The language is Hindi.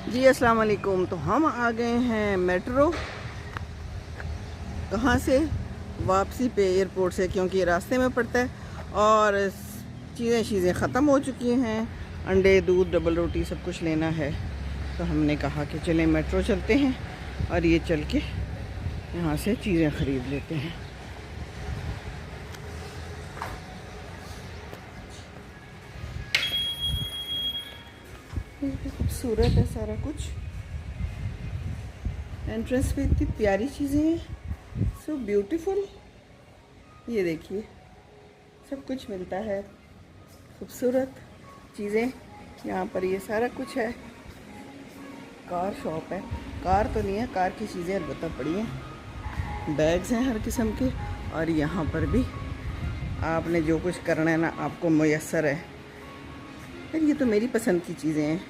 जी अस्सलाम वालेकुम। तो हम आ गए हैं मेट्रो, कहाँ से, वापसी पे एयरपोर्ट से, क्योंकि रास्ते में पड़ता है और चीज़ें ख़त्म हो चुकी हैं। अंडे, दूध, डबल रोटी सब कुछ लेना है, तो हमने कहा कि चलें मेट्रो चलते हैं और ये चल के यहाँ से चीज़ें ख़रीद लेते हैं। खूबसूरत है सारा कुछ, एंट्रेंस पे इतनी प्यारी चीज़ें हैं, सो ब्यूटीफुल। ये देखिए सब कुछ मिलता है, खूबसूरत चीज़ें यहाँ पर, ये सारा कुछ है। कार शॉप है, कार तो नहीं है, कार की चीज़ें अलबत्ता पड़ी हैं। बैग्स हैं हर किस्म के, और यहाँ पर भी आपने जो कुछ करना है ना, आपको मुयस्सर है। यार ये तो मेरी पसंद की चीज़ें हैं।